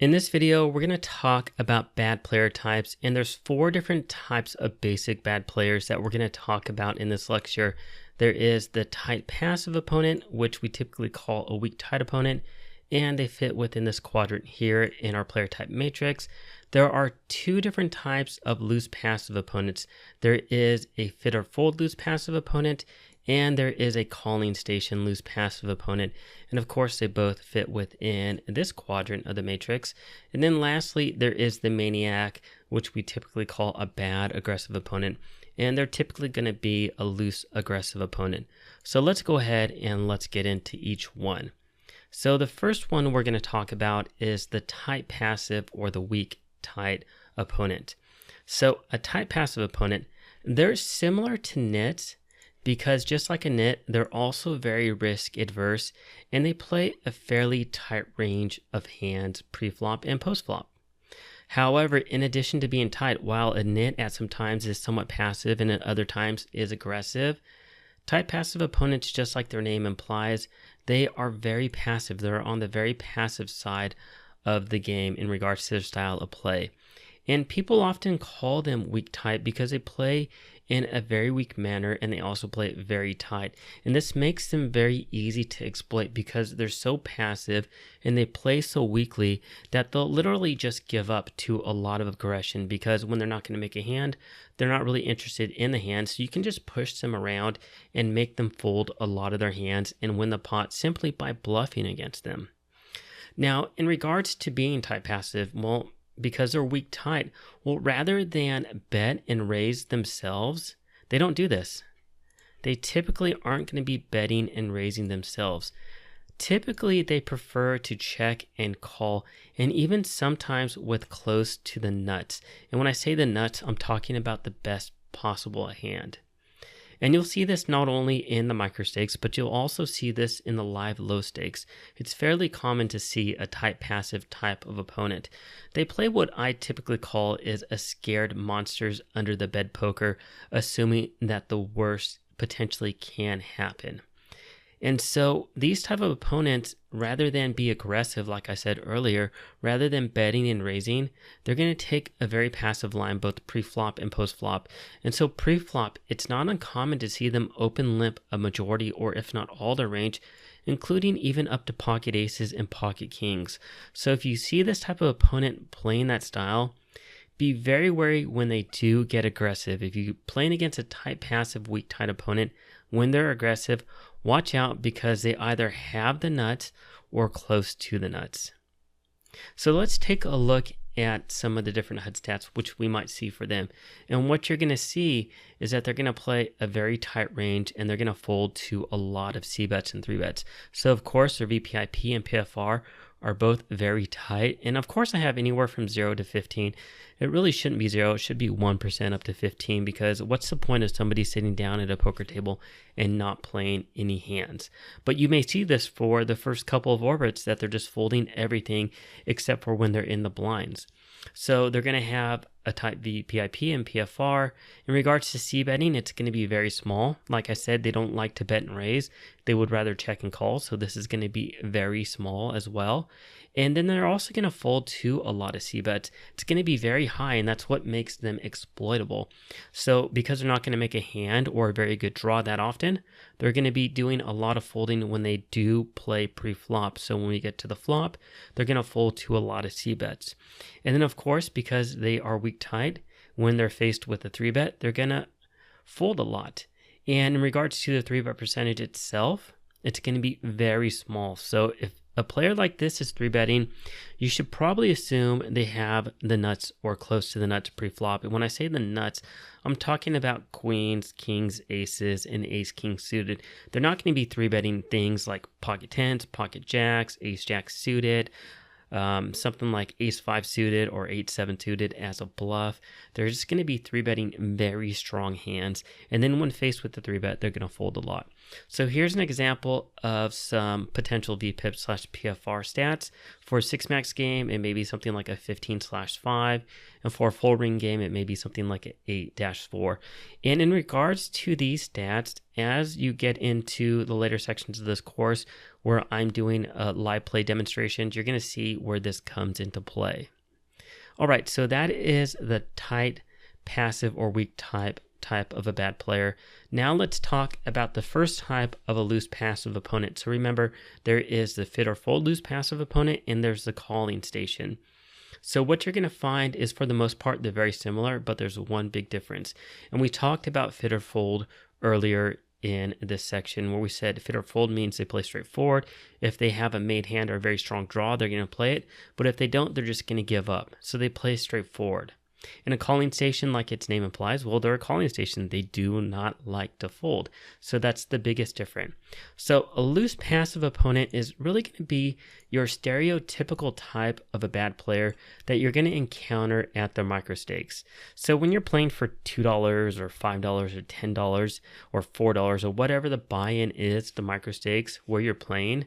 In this video, we're going to talk about bad player types, and there's 4 different types of basic bad players that we're going to talk about in this lecture. There is the tight passive opponent, which we typically call a weak tight opponent, and they fit within this quadrant here in our player type matrix. There are 2 different types of loose passive opponents. There is a fit or fold loose passive opponent, and there is a calling station loose passive opponent. And of course, they both fit within this quadrant of the matrix. And then lastly, there is the maniac, which we typically call a bad aggressive opponent. And they're typically going to be a loose aggressive opponent. So let's go ahead and let's get into each one. So the first one we're going to talk about is the tight passive or the weak tight opponent. So a tight passive opponent, they're similar to nits, because just like a nit, they're also very risk adverse, and they play a fairly tight range of hands pre-flop and post-flop. However, in addition to being tight, while a nit at some times is somewhat passive and at other times is aggressive, tight passive opponents, just like their name implies, they are very passive. They're on the very passive side of the game in regards to their style of play. And people often call them weak tight because they play in a very weak manner, and they also play it very tight. And this makes them very easy to exploit because they're so passive and they play so weakly that they'll literally just give up to a lot of aggression, because when they're not going to make a hand, they're not really interested in the hand. So you can just push them around and make them fold a lot of their hands and win the pot simply by bluffing against them. Now, in regards to being tight passive, well, because they're weak tight, well, rather than bet and raise themselves, they don't do this. They typically aren't going to be betting and raising themselves. Typically, they prefer to check and call, and even sometimes with close to the nuts. And when I say the nuts, I'm talking about the best possible hand. And you'll see this not only in the micro stakes, but you'll also see this in the live low stakes. It's fairly common to see a tight passive type of opponent. They play what I typically call is a scared monsters under the bed poker, assuming that the worst potentially can happen. And so these type of opponents, rather than be aggressive, like I said earlier, rather than betting and raising, they're going to take a very passive line, both pre-flop and post-flop. And so pre-flop, it's not uncommon to see them open limp a majority or if not all their range, including even up to pocket aces and pocket kings. So if you see this type of opponent playing that style, be very wary when they do get aggressive. If you're playing against a tight passive, weak tight opponent, when they're aggressive, watch out, because they either have the nuts or close to the nuts. So let's take a look at some of the different HUD stats which we might see for them. And what you're going to see is that they're going to play a very tight range, and they're going to fold to a lot of C bets and 3 bets. So of course their VPIP and PFR are both very tight. And of course I have anywhere from 0 to 15. It really shouldn't be 0. It should be 1% up to 15, because what's the point of somebody sitting down at a poker table and not playing any hands? But you may see this for the first couple of orbits, that they're just folding everything except for when they're in the blinds. So they're going to have a tight VPIP and PFR. In regards to C betting, it's going to be very small. Like I said, they don't like to bet and raise. They would rather check and call. So this is going to be very small as well. And then they're also going to fold to a lot of C bets. It's going to be very high, and that's what makes them exploitable. So because they're not going to make a hand or a very good draw that often, they're going to be doing a lot of folding when they do play pre-flop. So when we get to the flop, they're going to fold to a lot of C bets. And then of course, because they are weak tight, when they're faced with a 3 bet, they're going to fold a lot. And in regards to the 3 bet percentage itself, it's going to be very small. So if a player like this is 3 betting, you should probably assume they have the nuts or close to the nuts pre-flop. And when I say the nuts, I'm talking about queens, kings, aces, and ace king suited. They're not going to be 3 betting things like pocket tens, pocket jacks, ace jack suited, something like ace 5 suited or 8-7 suited as a bluff. They're just going to be 3 betting very strong hands, and then when faced with the 3 bet, they're going to fold a lot. So here's an example of some potential VPIP/PFR stats. For a 6-max game, it may be something like a 15/5, and for a full ring game, it may be something like an 8-4. And in regards to these stats, as you get into the later sections of this course where I'm doing live play demonstrations, you're going to see where this comes into play. All right, so that is the tight, passive, or weak type of a bad player. Now let's talk about the first type of a loose passive opponent. So remember, there is the fit or fold loose passive opponent, and there's the calling station. So what you're going to find is, for the most part, they're very similar, but there's one big difference. And we talked about fit or fold earlier in this section, where we said fit or fold means they play straight forward. If they have a made hand or a very strong draw, they're going to play it. But if they don't, they're just going to give up. So they play straight forward. In a calling station, like its name implies, well, they're a calling station. They do not like to fold. So that's the biggest difference. So a loose passive opponent is really going to be your stereotypical type of a bad player that you're going to encounter at the micro stakes. So when you're playing for $2 or $5 or $10 or $4 or whatever the buy-in is, the micro stakes where you're playing,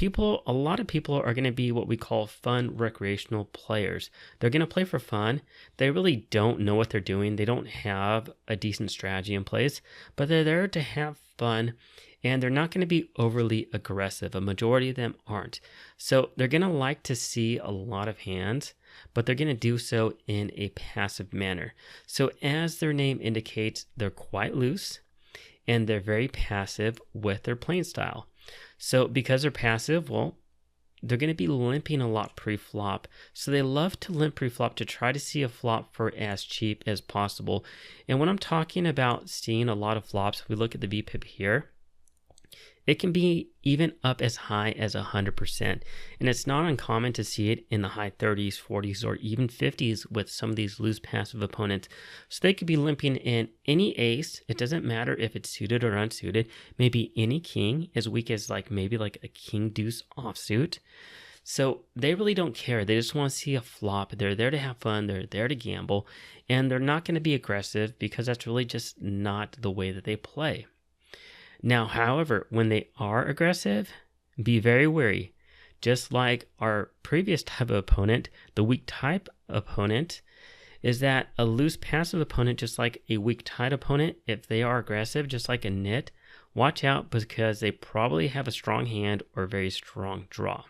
a lot of people are going to be what we call fun recreational players. They're going to play for fun. They really don't know what they're doing. They don't have a decent strategy in place, but they're there to have fun, and they're not going to be overly aggressive. A majority of them aren't. So they're going to like to see a lot of hands, but they're going to do so in a passive manner. So as their name indicates, they're quite loose, and they're very passive with their playing style. So because they're passive, well, they're going to be limping a lot pre-flop. So they love to limp pre-flop to try to see a flop for as cheap as possible. And when I'm talking about seeing a lot of flops, we look at the VPIP here. It can be even up as high as 100%. And it's not uncommon to see it in the high 30s, 40s, or even 50s with some of these loose passive opponents. So they could be limping in any ace. It doesn't matter if it's suited or unsuited. Maybe any king, as weak as maybe a king deuce offsuit. So they really don't care. They just want to see a flop. They're there to have fun. They're there to gamble. And they're not going to be aggressive because that's really just not the way that they play. Now, however, when they are aggressive, be very wary. Just like our previous type of opponent, the weak type opponent, is that a loose passive opponent, just like a weak tight opponent, if they are aggressive, just like a nit, watch out because they probably have a strong hand or very strong draw.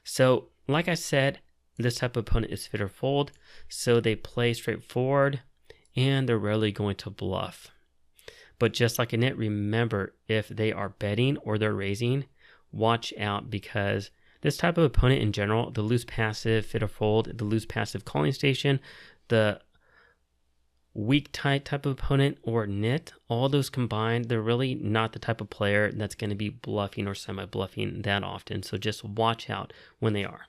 So, like I said, this type of opponent is fit or fold, so they play straightforward and they're rarely going to bluff. But just like a nit, remember, if they are betting or they're raising, watch out because this type of opponent in general, the loose passive, fit or fold, the loose passive calling station, the weak tight type of opponent or nit, all those combined, they're really not the type of player that's going to be bluffing or semi-bluffing that often. So just watch out when they are.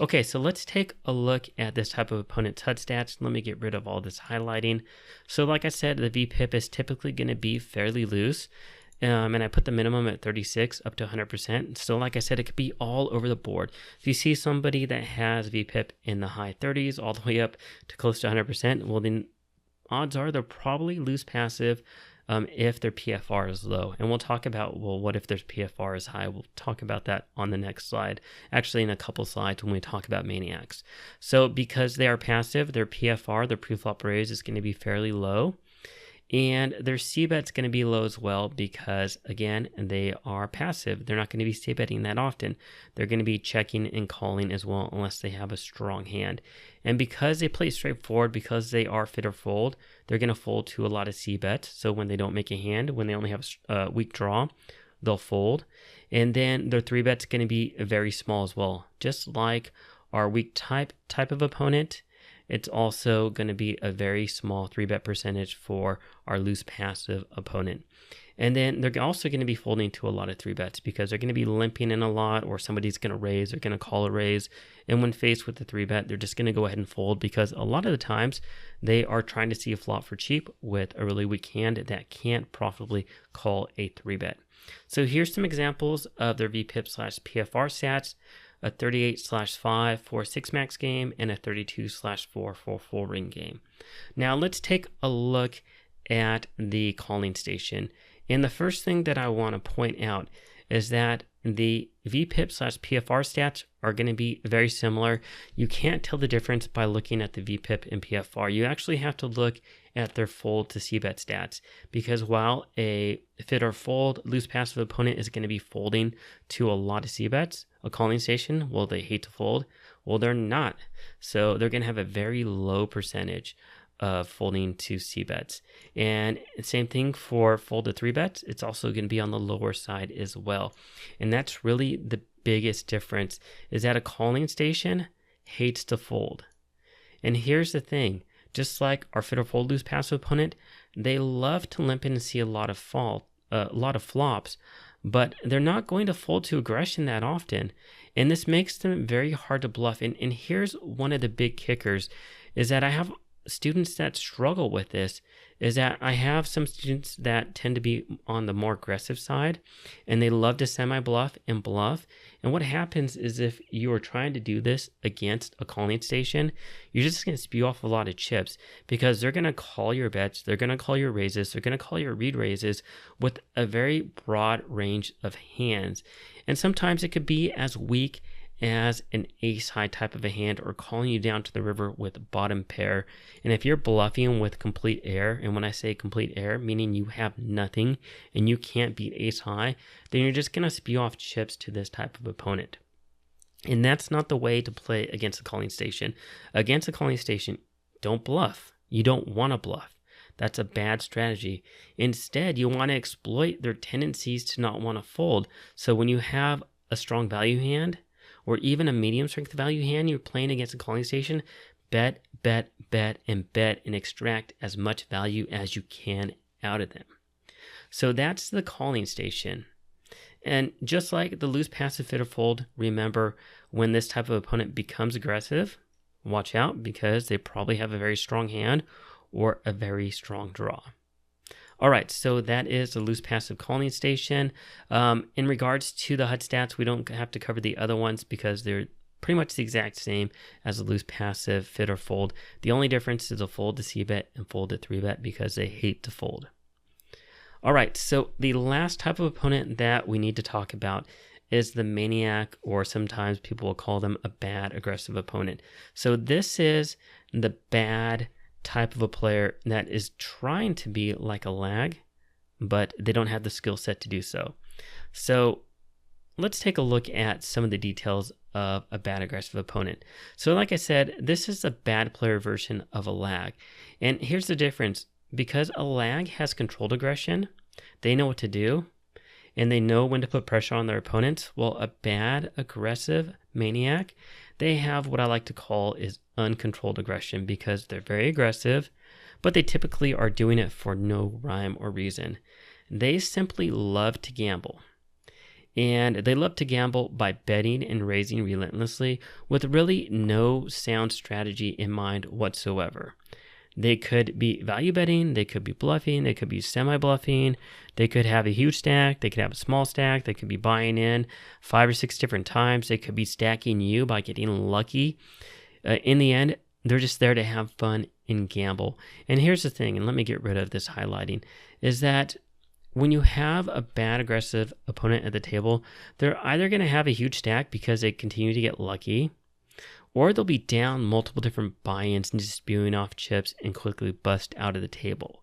Okay, so let's take a look at this type of opponent's HUD stats. Let me get rid of all this highlighting. So like I said, the VPIP is typically going to be fairly loose. And I put the minimum at 36 up to 100%. So like I said, it could be all over the board. If you see somebody that has VPIP in the high 30s all the way up to close to 100%, well then odds are they're probably loose passive if their PFR is low. And we'll talk about, well, what if their PFR is high? We'll talk about that on the next slide, actually in a couple slides when we talk about maniacs. So because they are passive, their PFR, their pre-flop raise, is going to be fairly low. And their c-bet's going to be low as well because, again, they are passive. They're not going to be c-betting that often. They're going to be checking and calling as well unless they have a strong hand. And because they play straightforward, because they are fit or fold, they're going to fold to a lot of c-bets. So when they don't make a hand, when they only have a weak draw, they'll fold. And then their 3-bet's going to be very small as well. Just like our weak type of opponent, it's also going to be a very small 3-bet percentage for our loose passive opponent. And then they're also going to be folding to a lot of 3-bets because they're going to be limping in a lot, or somebody's going to raise, they're going to call a raise. And when faced with the 3-bet, they're just going to go ahead and fold because a lot of the times they are trying to see a flop for cheap with a really weak hand that can't profitably call a 3-bet. So here's some examples of their VPIP/PFR stats. A 38/5 for 6 max game, and a 32/4 for full ring game. Now let's take a look at the calling station. And the first thing that I want to point out is that the VPIP/PFR stats are going to be very similar. You can't tell the difference by looking at the VPIP and PFR. You actually have to look at their fold to c-bet stats, because while a fit or fold loose passive opponent is going to be folding to a lot of c-bets, a calling station, well, they hate to fold. Well, they're not. So they're going to have a very low percentage of folding to c-bets. And same thing for fold to 3-bets. It's also going to be on the lower side as well. And that's really the biggest difference, is that a calling station hates to fold. And here's the thing, just like our fit or fold loose passive opponent, they love to limp in and see a lot of flops, but they're not going to fold to aggression that often. And this makes them very hard to bluff. And here's one of the big kickers, is that I have students that struggle with this, is that I have some students that tend to be on the more aggressive side, and they love to semi-bluff and bluff. And what happens is, if you are trying to do this against a calling station, you're just going to spew off a lot of chips, because they're going to call your bets, they're going to call your raises, they're going to call your read raises with a very broad range of hands. And sometimes it could be as weak as an ace high type of a hand, or calling you down to the river with bottom pair. And if you're bluffing with complete air, and when I say complete air, meaning you have nothing and you can't beat ace high, then you're just going to spew off chips to this type of opponent. And that's not the way to play against a calling station. Against a calling station, don't bluff. You don't want to bluff. That's a bad strategy. Instead, you want to exploit their tendencies to not want to fold. So when you have a strong value hand, or even a medium strength value hand, you're playing against a calling station, bet, bet, bet, and bet, and extract as much value as you can out of them. So that's the calling station. And just like the loose passive fit or fold, remember, when this type of opponent becomes aggressive, watch out, because they probably have a very strong hand or a very strong draw. All right, so that is the loose passive calling station. In regards to the HUD stats, we don't have to cover the other ones because they're pretty much the exact same as the loose passive fit or fold. The only difference is a fold to c-bet and fold to 3-bet, because they hate to fold. All right, so the last type of opponent that we need to talk about is the maniac, or sometimes people will call them a bad aggressive opponent. So this is the bad type of a player that is trying to be like a lag, but they don't have the skill set to do so. So let's take a look at some of the details of a bad aggressive opponent. So like I said, this is a bad player version of a lag. And here's the difference. Because a lag has controlled aggression, they know what to do, and they know when to put pressure on their opponents. Well, a bad aggressive maniac, they have what I like to call is uncontrolled aggression, because they're very aggressive, but they typically are doing it for no rhyme or reason. They simply love to gamble. And they love to gamble by betting and raising relentlessly with really no sound strategy in mind whatsoever. They could be value betting, they could be bluffing, they could be semi-bluffing, they could have a huge stack, they could have a small stack, they could be buying in 5 or 6 different times, they could be stacking you by getting lucky. In the end, they're just there to have fun and gamble. And here's the thing, and let me get rid of this highlighting, is that when you have a bad aggressive opponent at the table, they're either going to have a huge stack because they continue to get lucky, or they'll be down multiple different buy-ins and just spewing off chips and quickly bust out of the table.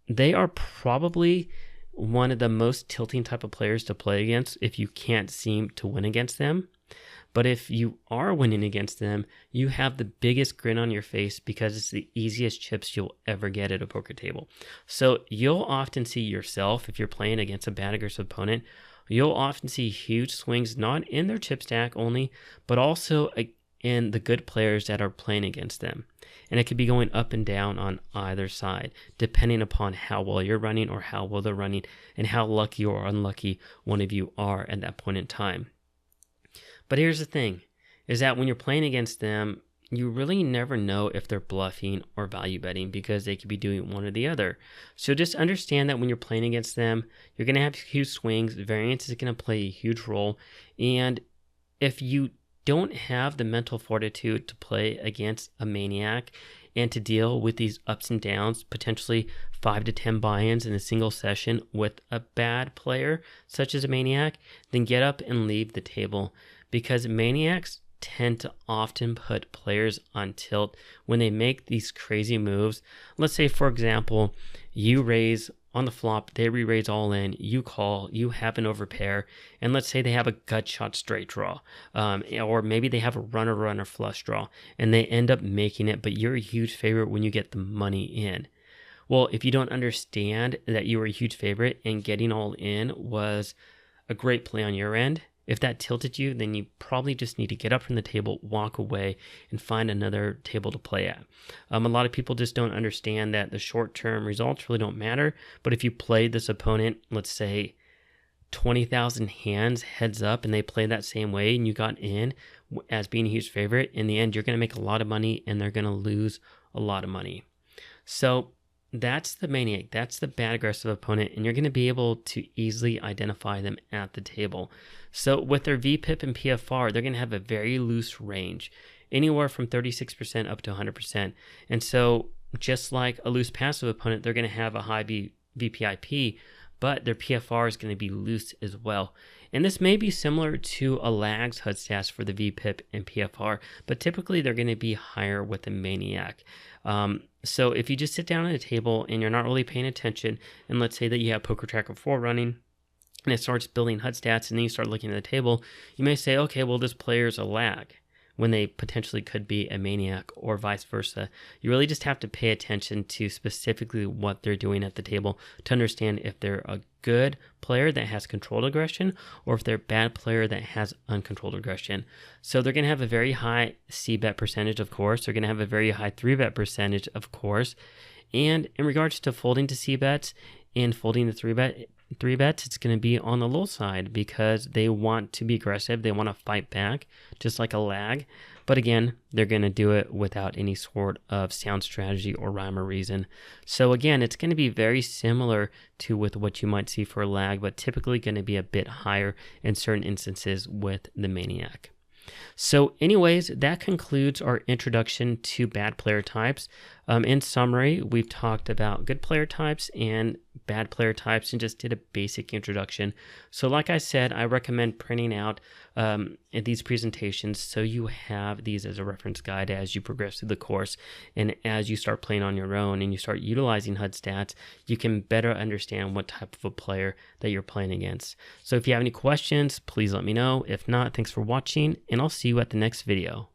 They are probably one of the most tilting type of players to play against if you can't seem to win against them. But if you are winning against them, you have the biggest grin on your face, because it's the easiest chips you'll ever get at a poker table. So you'll often see yourself, if you're playing against a bad aggressive opponent, you'll often see huge swings, not in their chip stack only, but also in the good players that are playing against them. And it could be going up and down on either side, depending upon how well you're running or how well they're running, and how lucky or unlucky one of you are at that point in time. But here's the thing, is that when you're playing against them, you really never know if they're bluffing or value betting, because they could be doing one or the other. So just understand that when you're playing against them, you're going to have huge swings. Variance is going to play a huge role. And if you don't have the mental fortitude to play against a maniac, and to deal with these ups and downs, potentially 5 to 10 buy-ins in a single session with a bad player, such as a Maniac, then get up and leave the table, because Maniacs tend to often put players on tilt when they make these crazy moves. Let's say, for example, you raise on the flop, they re-raise all in, you call, you have an overpair, and let's say they have a gut shot straight draw, or maybe they have a runner flush draw, and they end up making it, but you're a huge favorite when you get the money in. Well, if you don't understand that you were a huge favorite and getting all in was a great play on your end, if that tilted you, then you probably just need to get up from the table, walk away, and find another table to play at. A lot of people just don't understand that the short-term results really don't matter. But if you played this opponent, let's say 20,000 hands heads up, and they play that same way, and you got in as being a huge favorite, in the end, you're going to make a lot of money, and they're going to lose a lot of money. So that's the Maniac. That's the bad aggressive opponent, and you're going to be able to easily identify them at the table. So with their VPIP and PFR, they're going to have a very loose range, anywhere from 36% up to 100%. And so just like a loose passive opponent, they're going to have a high VPIP, but their PFR is going to be loose as well. And this may be similar to a Lag's HUD stats for the VPIP and PFR, but typically they're going to be higher with a Maniac. So if you just sit down at a table and you're not really paying attention, and let's say that you have Poker Tracker 4 running, and it starts building HUD stats, and then you start looking at the table, you may say, okay, well, this player's a Lag, when they potentially could be a Maniac, or vice versa. You really just have to pay attention to specifically what they're doing at the table to understand if they're a good player that has controlled aggression, or if they're a bad player that has uncontrolled aggression. So they're going to have a very high C-bet percentage, of course. They're going to have a very high 3-bet percentage, of course. And in regards to folding to C-bets and folding the 3-bets, it's going to be on the low side, because they want to be aggressive. They want to fight back, just like a Lag. But again, they're going to do it without any sort of sound strategy or rhyme or reason. So again, it's going to be very similar to with what you might see for a Lag, but typically going to be a bit higher in certain instances with the Maniac. So anyways, that concludes our introduction to bad player types. In summary, we've talked about good player types and bad player types and just did a basic introduction. So like I said, I recommend printing out these presentations so you have these as a reference guide as you progress through the course, and as you start playing on your own and you start utilizing HUD stats, you can better understand what type of a player that you're playing against. So if you have any questions, please let me know. If not, thanks for watching, and I'll see you at the next video.